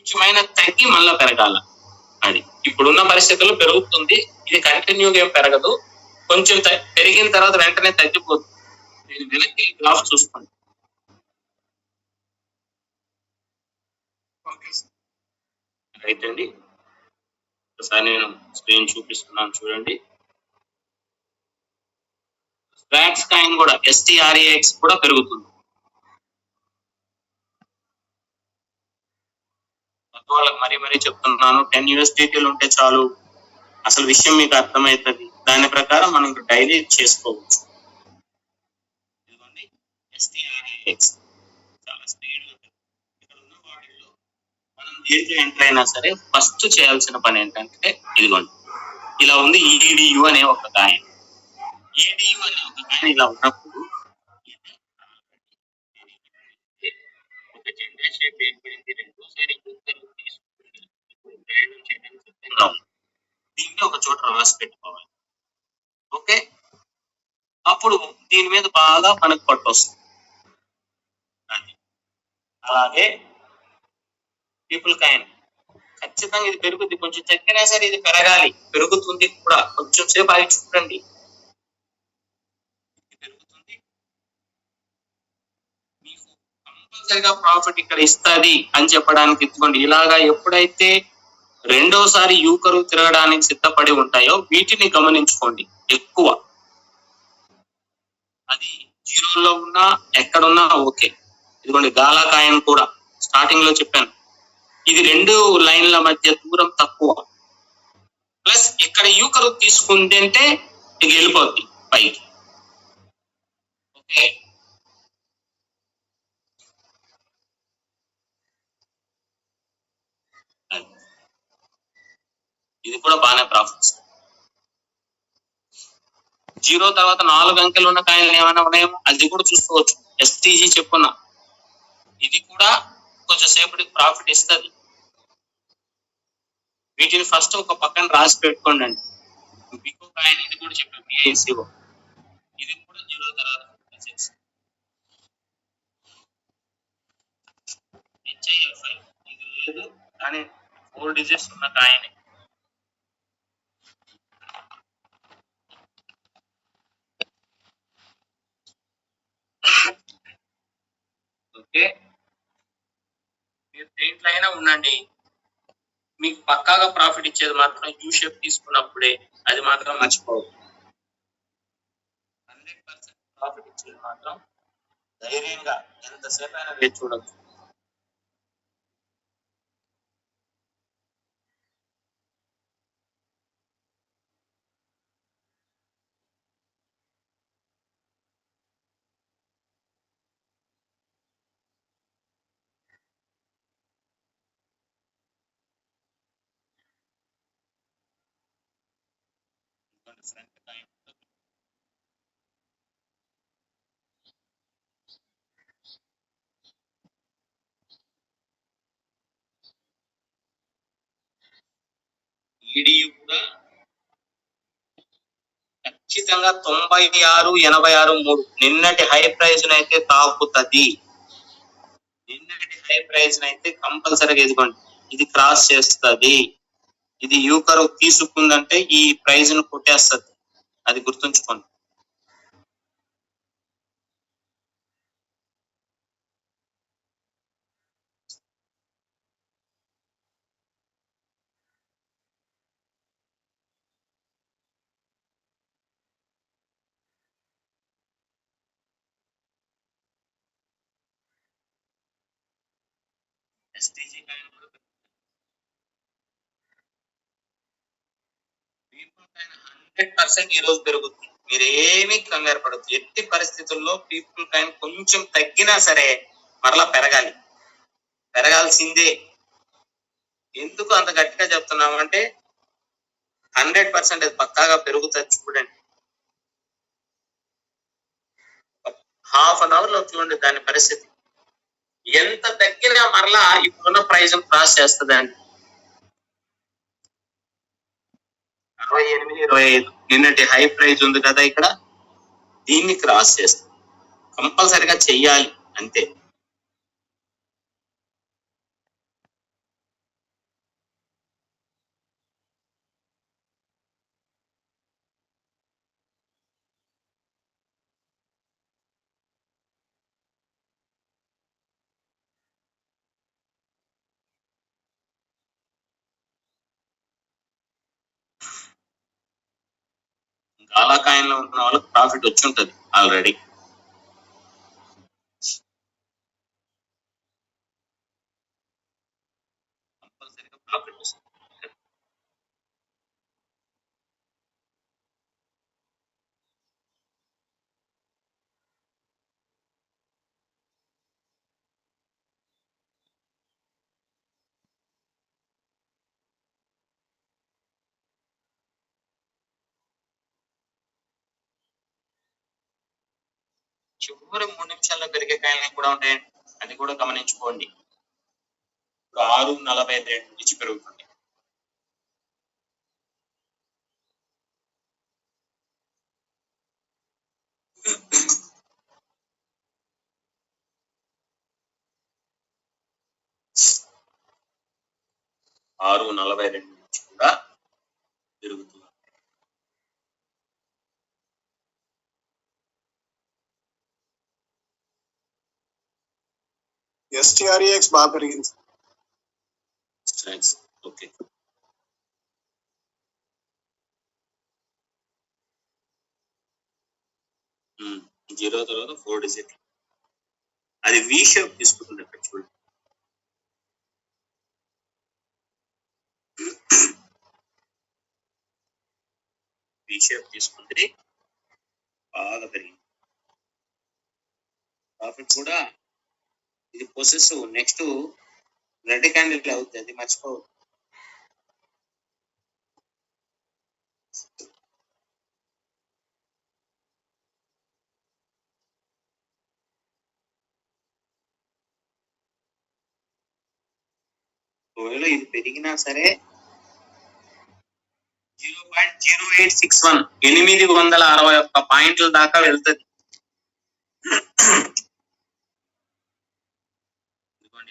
కొంచెమైనా తగ్గి మళ్ళా పెరగాల. అది ఇప్పుడున్న పరిస్థితుల్లో పెరుగుతుంది. ఇది కంటిన్యూగా ఏం పెరగదు. కొంచెం పెరిగిన తర్వాత వెంటనే తగ్గిపోతుంది. నేను వెనక్కి గ్రాఫ్ చూసుకోండి. రైట్ అండి. ఒకసారి నేను స్క్రీన్ చూపిస్తున్నాను చూడండి. స్వాక్స్ కాయిన్ కూడా STRAX కూడా పెరుగుతుంది. వాళ్ళకి మరీ చెప్తున్నాను, 10 USDTలు ఉంటే చాలు, అసలు విషయం మీకు అర్థమవుతుంది. దాని ప్రకారం మనం డైలీ చేసుకోవచ్చు. ఇదిగోండి STRAX చాలా స్పీడ్ ఉంటుంది. ఇక్కడ ఉన్న వాటిల్లో మనం దేంట్లో ఎంటర్ అయినా సరే ఫస్ట్ చేయాల్సిన పని ఏంటంటే ఇదిగోండి ఇలా ఉంది. EDU అనే ఒక కాయిన్. EDU అనే ఒక కాయిన్ ఇలా ఉన్నప్పుడు దీన్ని ఒక చోట రాసి పెట్టుకోవాలి. ఓకే, అప్పుడు దీని మీద బాగా మనకు పట్టు వస్తుంది. అలాగే పీపుల్ కాయిన్ ఖచ్చితంగా ఇది పెరుగుద్ది. కొంచెం తగ్గినా సరే ఇది పెరగాలి, పెరుగుతుంది కూడా. కొంచెం సేపు ఆగి చూడండి, పెరుగుతుంది. మీకు కంపల్సరిగా ప్రాఫిట్ ఇక్కడ ఇస్తుంది అని చెప్పడానికి ఇదిగోండి ఇలాగా ఎప్పుడైతే రెండోసారి యూ కర్వ్ తిరగడానికి సిద్ధపడి ఉంటాయో వీటిని గమనించుకోండి ఎక్కువ. అది జీరోలో ఉన్నా ఎక్కడున్నా ఓకే. ఇదిగోండి గాలా కాయిన్ కూడా స్టార్టింగ్ లో చెప్పాను, ఇది 2 లైన్ల మధ్య దూరం తక్కువ. ప్లస్ ఇక్కడ యూ కర్వ్ తీసుకుంది అంటే ఇక వెళ్ళిపోద్ది పైకి. ఓకే, ఇది కూడా బాగానే ప్రాఫిట్స్. జీరో తర్వాత 4 అంకెలు ఉన్న కాయిన్లు ఏమైనా ఉన్నాయేమో అది కూడా చూసుకోవచ్చు. STG చెప్పున్నా, ఇది కూడా కొంచెం సేపటికి ప్రాఫిట్ ఇస్తుంది. వీటిని ఫస్ట్ ఒక పక్కన రాసి పెట్టుకోండి అండి. బికో కాయిన్ ఇది కూడా చెప్పాను, BICO ఇది కూడా జీరో తర్వాత HIFI ఇది లేదు కానీ 4 డిజిట్స్ ఉన్న కాయిన్. ఓకే, మీరు దేంట్లో అయినా ఉండండి, మీకు పక్కాగా ప్రాఫిట్ ఇచ్చేది మాత్రం యూ షేప్ తీసుకున్నప్పుడే. అది మాత్రం మర్చిపోవద్దు. 100% ప్రాఫిట్ ఇచ్చేది మాత్రం ధైర్యంగా ఎంతసేపు అయినా వేచి చూడొచ్చు. ఫ్రంట్ కాయిన్ EDU కూడా ఖచ్చితంగా 96, 86, 3 నిన్నటి హై ప్రైజ్ అయితే తాకుతుంది. నిన్నటి హై ప్రైజ్ అయితే కంపల్సరీగా ఇదిగోండి ఇది క్రాస్ చేస్తుంది. ఇది యూ కర్వ్ తీసుకుందంటే ఈ ప్రైజ్ ను కొట్టేస్తుంది. అది గుర్తుంచుకోండి. STG కాయిన్ కూడా పీపుల్ కాయిన్ 100% ఈ రోజు పెరుగుతుంది. మీరు ఏమీ కంగారు పడద్దు. ఎట్టి పరిస్థితుల్లో పీపుల్ కాయిన్ కొంచెం తగ్గినా సరే మరలా పెరగాలి, పెరగాల్సిందే. ఎందుకు అంత గట్టిగా చెప్తున్నామంటే 100% అది పక్కాగా పెరుగుతుంది. చూడండి, హాఫ్ అన్ అవర్ లో చూడండి దాని పరిస్థితి. ఎంత తగ్గినా మరలా ఇప్పుడున్న ప్రైజ్ క్రాస్ చేస్తుంది అండి. 68, 25 నిన్నటి హై ప్రైజ్ ఉంది కదా ఇక్కడ, దీన్ని క్రాస్ చేస్తుంది. కంపల్సరిగా చెయ్యాలి అంతే. గాలా కాయిన్ లో ఉన్న వాళ్ళకి ప్రాఫిట్ వచ్చి ఉంటది ఆల్రెడీ. కంపల్సరీగా ప్రాఫిట్ వస్తుంది. చివరి 3 నిమిషాల్లో పెరిగే కాయలు కూడా ఉంటాయండి, అది కూడా గమనించుకోండి. ఇప్పుడు 6:42 నుంచి పెరుగుతుంది. $6.42 నుంచి కూడా పెరుగుతుంది. STREX బాగా పెరిగింది. ఓకే, జీరో తర్వాత 4 డిజిట్, అది వి షేప్ తీసుకుంటుంది అక్కడ చూడండి. వి షేప్ తీసుకుంటే బాగా పెరిగింది. ప్రాఫిట్ కూడా ఇది ప్రాసెస్. నెక్స్ట్ రెడ్ క్యాండిల్ అవుతుంది, అది మర్చిపోవద్దు. ఒకవేళ ఇది పెరిగినా సరే 0.0861 861 పాయింట్ల దాకా వెళ్తుంది.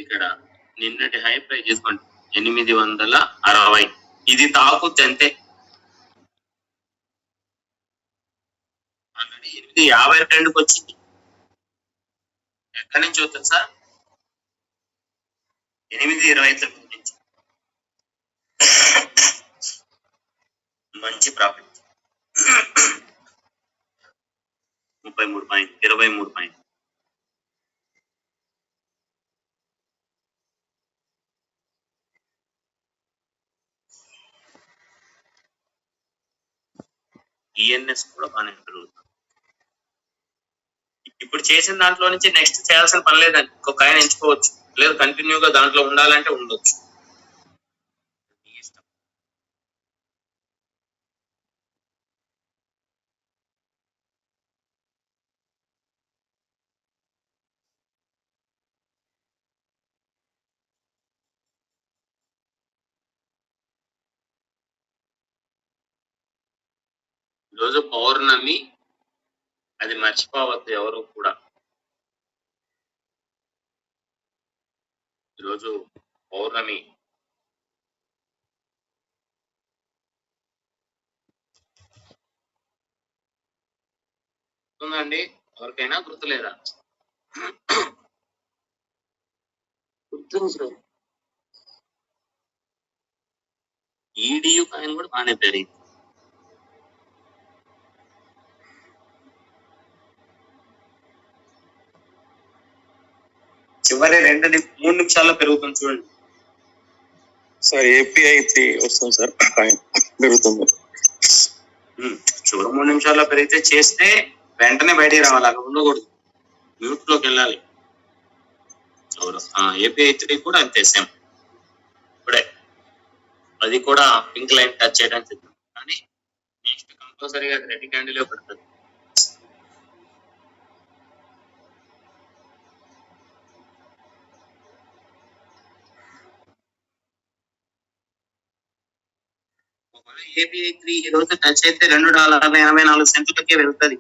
ఇక్కడ నిన్నటి హై ప్రైస్ చేసుకోండి 860, ఇది తాకుద్ది అంతే. ఆల్రెడీ 852కి వచ్చింది. ఎక్కడి నుంచి వస్తుంది సార్? 829 నుంచి. మంచి ప్రాఫిట్ 33 పాయింట్ 23 పాయింట్. ఈఎన్ఎస్ కూడా బాగానే పెరుగుతుంది. ఇప్పుడు చేసిన దాంట్లో నుంచి నెక్స్ట్ చేయాల్సిన పని లేదండి, ఇంకొక ఆయన ఎంచుకోవచ్చు, లేదు కంటిన్యూగా దాంట్లో ఉండాలంటే ఉండొచ్చు. ఈరోజు పౌర్ణమి, అది మర్చిపోవద్దు ఎవరు కూడా. ఈరోజు పౌర్ణమి. గుర్తుందండి ఎవరికైనా? గుర్తులేదా? గుర్తుంది సార్. ఈడియు కాయిన్ కూడా బాగానే పెరిగింది. చివరి 3 నిమిషాల్లో పెరుగుతుంది చూడండి సార్. API3 వస్తుంది సార్, పెరుగుతుంది. చివరి 3 నిమిషాల్లో పెరిగితే చేస్తే వెంటనే బయటికి రావాలి, అక్కడ ఉండకూడదు, మ్యూట్ లోకి వెళ్ళాలి. API3 కూడా అంతే సేమ్. ఇప్పుడే అది కూడా పింక్ లైన్ టచ్ చేయడానికి సిద్ధం, కానీ నెక్స్ట్ కంపల్సరీగా రెడ్ క్యాండిల్ పడుతుంది. API3 ఈ రోజు టచ్ అయితే $2.84 వెళ్తుంది.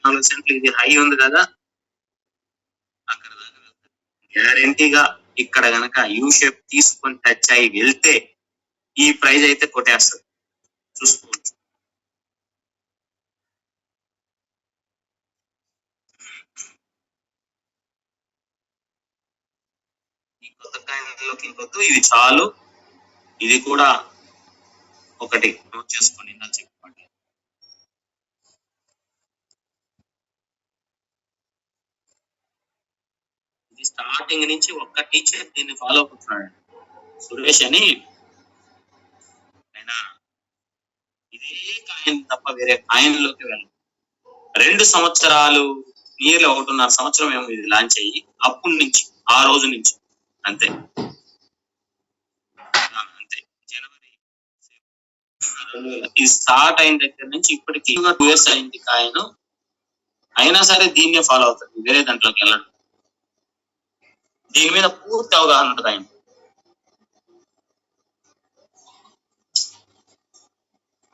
$2.84 ఇది హై ఉంది కదా, అక్కడ దాకా వెళ్తుంది గ్యారంటీగా. ఇక్కడ గనక యూ షేప్ తీసుకొని టచ్ అయి వెళ్తే ఈ ప్రైజ్ అయితే కొట్టేస్తుంది, చూసుకోవచ్చు. ఈ కొత్త కాయిన్లోకి ఇంకొద్దు, ఇది చాలు. ఇది కూడా ఒకటి నోట్ చేసుకోండి నా చెప్పండి. ఇది స్టార్టింగ్ నుంచి ఒక్క టీచర్ దీన్ని ఫాలో అవుతున్నాడు, సురేష్ అని. ఆయన ఇదే కాయిన్ తప్ప వేరే కాయిన్ లోకి వెళ్ళదు. 2 సంవత్సరాలు నియర్లీ 1.5 సంవత్సరం ఏమో ఇది లాంచ్ అయ్యి, అప్పటి నుంచి ఆ రోజు నుంచి అంతే అంతే జనవరి ఇది స్టార్ట్ అయిన దగ్గర నుంచి ఇప్పటికి 2 years అయింది కాయిన్. అయినా సరే దీన్నే ఫాలో అవుతుంది, వేరే దాంట్లోకి వెళ్ళడం. దీని మీద పూర్తి అవగాహన ఉంటుంది ఆయన.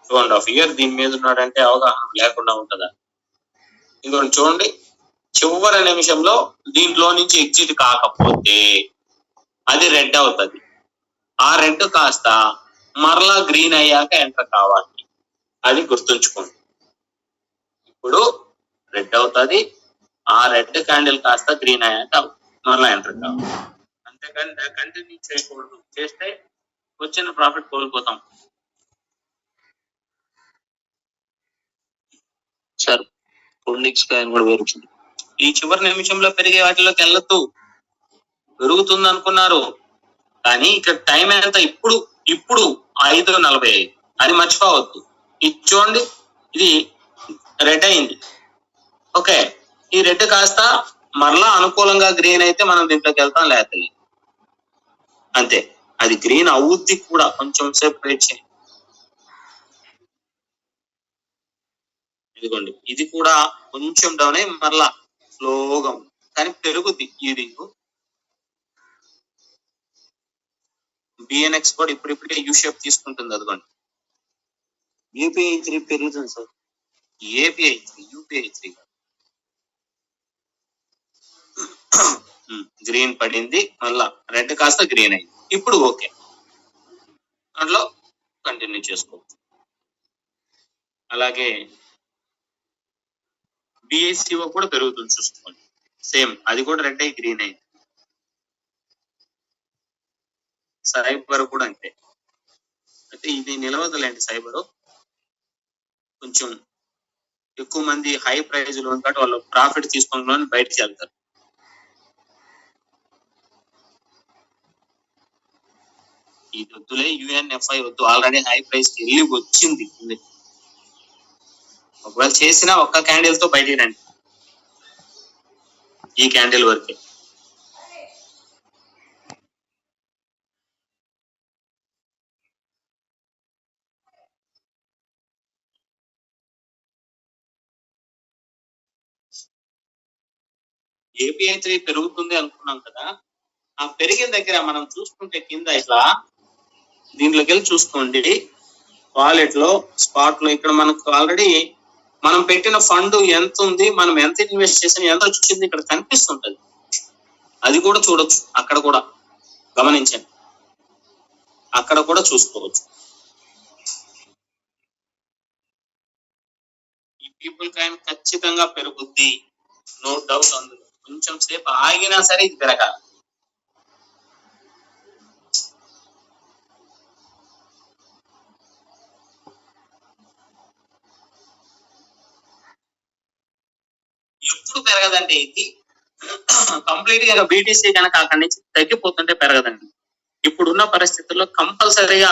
2.5 years దీని మీద ఉన్నాడంటే అవగాహన లేకుండా ఉంటుందా? ఇంకొకటి చూడండి, చివరి నిమిషంలో దీంట్లో నుంచి ఎగ్జిట్ కాకపోతే అది రెడ్ అవుతుంది. ఆ రెడ్ కాస్త మరలా గ్రీన్ అయ్యాక ఎంటర్ కావాలి, అది గుర్తుంచుకోండి. ఇప్పుడు రెడ్ అవుతుంది, ఆ రెడ్ క్యాండిల్ కాస్త గ్రీన్ అయ్యాక మరలా ఎంటర్ కావాలి. అంతేకాని కంటిన్యూ చేయకూడదు, చేస్తే వచ్చిన ప్రాఫిట్ కోల్పోతాం. సార్ నెక్స్ట్ కాయిన్ కూడా పెరుగుతుంది. ఈ చివరి నిమిషంలో పెరిగే వాటిలోకి వెళ్ళొద్దు. పెరుగుతుంది అనుకున్నారు కానీ ఇక్కడ టైం ఎంత? ఇప్పుడు 5:45 అది మర్చిపోవద్దు. ఇది చూడండి, ఇది రెడ్ అయింది. ఓకే, ఈ రెడ్ కాస్త మరలా అనుకూలంగా గ్రీన్ అయితే మనం దీంట్లోకి వెళ్తాం, లేకపోతే అంతే. అది గ్రీన్ అవుద్ది కూడా, కొంచెం సేపు వెయిట్ చేయండి. ఇదిగోండి, ఇది కూడా కొంచెం డౌన్ అయ్యి మరలా స్లోగా కానీ పెరుగుద్ది. ఇది బిఎన్ఎక్స్ కూడా ఇప్పుడిప్పుడే యూ షేప్ తీసుకుంటుంది. అదిగోండి, యూపీఐ 3 పెరుగుతుంది సార్. ఏపీఐ 3 యూపీఐ 3 గ్రీన్ పడింది, మళ్ళా రెడ్ కాస్త గ్రీన్ అయింది. ఇప్పుడు ఓకే, దాంట్లో కంటిన్యూ చేసుకోవచ్చు. అలాగే బిఎస్సిఓ కూడా పెరుగుతుంది, చూసుకోండి. సేమ్, అది కూడా రెడ్ అయ్యి గ్రీన్ అయింది. సైబర్ కూడా అంతే. అయితే ఇది నిలవదులేండి, సైబరు కొంచెం ఎక్కువ మంది హై ప్రైజ్ లో కాబట్టి వాళ్ళు ప్రాఫిట్ తీసుకొని బయటకు వెళ్తారు. ఇది వద్దులే, యుఎన్ఎఫ్ఐ వద్దు, ఆల్రెడీ హై ప్రైస్ కి వెళ్ళి వచ్చింది. ఒకవేళ చేసినా ఒక్క క్యాండిల్ తో బయటికి రండి, ఈ క్యాండిల్ వరకే. ఏపీఐ 3 పెరుగుతుంది అనుకున్నాం కదా, ఆ పెరిగిన దగ్గర మనం చూసుకుంటే కింద ఇట్లా దీంట్లోకి వెళ్ళి చూసుకోండి, వాలెట్ లో స్పాట్ లో ఇక్కడ మనకు ఆల్రెడీ మనం పెట్టిన ఫండ్ ఎంత ఉంది, మనం ఎంత ఇన్వెస్ట్ చేసాం, ఎంత వచ్చింది ఇక్కడ కనిపిస్తుంటది. అది కూడా చూడొచ్చు, అక్కడ కూడా గమనించండి, అక్కడ కూడా చూసుకోవచ్చు. ఈ పీపుల్ కాయిన్ ఖచ్చితంగా పెరుగుద్ది, నో డౌట్. అందులో కొంచెం సేపు ఆగినా సరే ఇది పెరగాలి. ఎప్పుడు పెరగదండి ఇది, కంప్లీట్ గా బీటీసీ కనుక అక్కడి నుంచి తగ్గిపోతుంటే పెరగదండి. ఇప్పుడున్న పరిస్థితుల్లో కంపల్సరీగా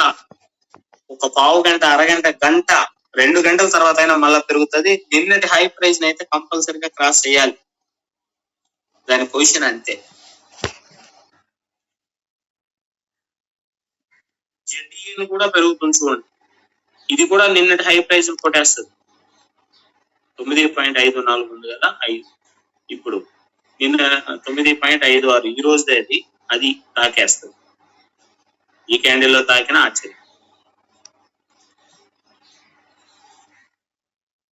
ఒక పావు గంట, అరగంట, గంట, 2 గంటల తర్వాత అయినా మళ్ళీ పెరుగుతుంది. నిన్నటి హై ప్రైస్ అయితే కంపల్సరీగా క్రాస్ చేయాలి, దాని పొజిషన్ అంతే. జెడ్ఈ కూడా పెరుగుతుంది చూడండి, ఇది కూడా నిన్నటి హై ప్రైస్ కొట్టేస్తుంది. 9.54 ఉంది కదా, 5 ఇప్పుడు నిన్న 9.56 ఈ రోజుదే అది తాకేస్తుంది. ఈ క్యాండిల్ లో తాకిన ఆశ్చర్యం.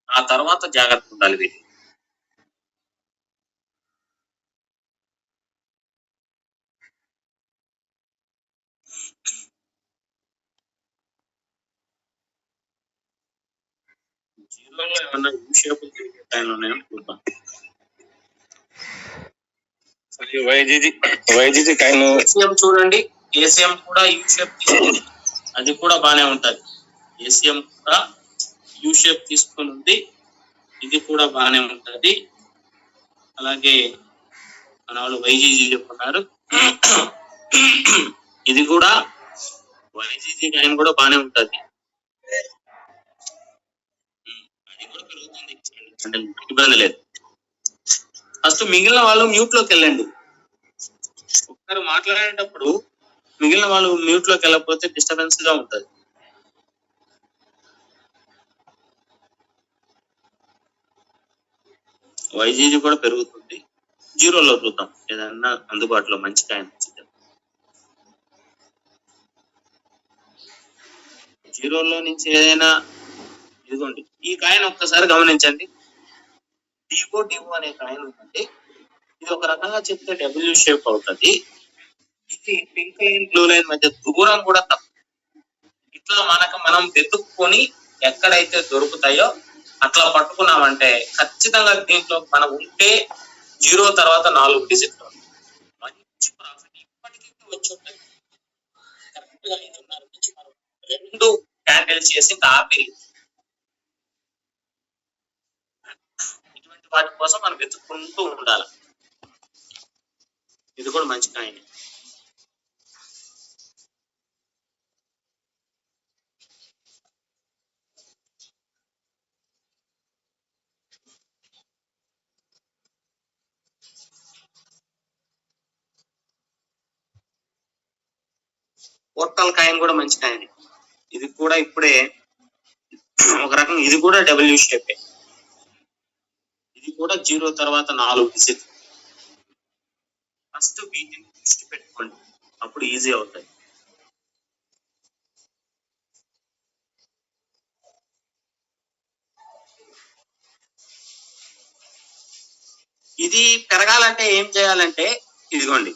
ఆ తర్వాత జాగ్రత్త ఉండాలి వీటి. జీరోలో ఏమన్నా యూ షేప్ తిరిగే టైంలో ఉన్నాయని చూద్దాం. వైజీజీ కాయిన్ ఏసీఎం చూడండి, ఏసీఎం కూడా యూ షేప్ తీసుకుంది, అది కూడా బానే ఉంటది. ఏసిఎం కూడా యూ షేప్ తీసుకొని ఉంది, ఇది కూడా బాగానే ఉంటది. అలాగే మన వాళ్ళు వైజీజీ చెప్పుకున్నారు, ఇది కూడా వైజీజీ కాయిన్ కూడా బాగానే ఉంటది, అది కూడా పెరుగుతుంది, అంటే ఇబ్బంది లేదు. ఫస్ట్ మిగిలిన వాళ్ళు మ్యూట్ లోకి వెళ్ళండి. ఒక్కరు మాట్లాడేటప్పుడు మిగిలిన వాళ్ళు మ్యూట్ లోకి వెళ్ళకపోతే డిస్టర్బెన్స్ గా ఉంటది. వైజీజీ కూడా పెరుగుతుంది. జీరోలో చూద్దాం ఏదన్నా అందుబాటులో మంచి కాయిన్ వచ్చింది. జీరోలో నుంచి ఏదైనా, ఇదిగోండి ఈ కాయిన్ ఒక్కసారి గమనించండి. డివో అనే కాయిన్ ఉంటుంది. ఇది ఒక రకంగా చెప్తే డబ్ల్యూ షేప్ అవుతుంది. ఇది పింక్ లైన్ బ్లూ లైన్ మధ్య దూరం కూడా తక్కువ. ఇట్లా మనం వెతుక్కొని ఎక్కడైతే దొరుకుతాయో అట్లా పట్టుకున్నామంటే ఖచ్చితంగా దీంట్లో మనం ఉంటే 0 తర్వాత 4 డిజిట్లు మంచి ప్రాఫిట్ ఇప్పటికీ వచ్చి ఉంటుంది. కరెక్ట్ గా 5.5 నుంచి మనం 2 క్యాండిల్స్ చేసి ఆపి, ఇటువంటి వాటి కోసం మనం వెతుక్కుంటూ ఉండాలి. ఇది కూడా మంచి కాయిన్. పోర్టల్ కాయిన్ కూడా మంచి కాయిన్. ఇది కూడా ఇప్పుడే ఒక రకంగా, ఇది కూడా డబ్ల్యూ షేప్, ఇది కూడా 0 తర్వాత 4 డిజిట్. ఫస్ట్ వీటిని దృష్టి పెట్టుకోండి, అప్పుడు ఈజీ అవుతుంది. ఇది పెరగాలంటే ఏం చేయాలంటే, ఇదిగోండి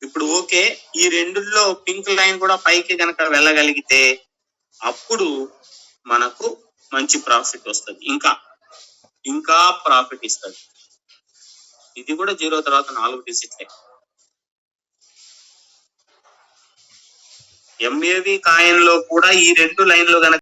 ఇప్పుడు ఓకే, ఈ రెండుల్లో పింక్ లైన్ కూడా పైకి కనుక వెళ్ళగలిగితే అప్పుడు మనకు మంచి ప్రాఫిట్ వస్తుంది, ఇంకా ప్రాఫిట్ ఇస్తుంది. ఇది కూడా 0 తర్వాత 4 డిజిట్లే. ఎంఏవి కాయిన్ లో కూడా ఈ 2 లైన్లు గనక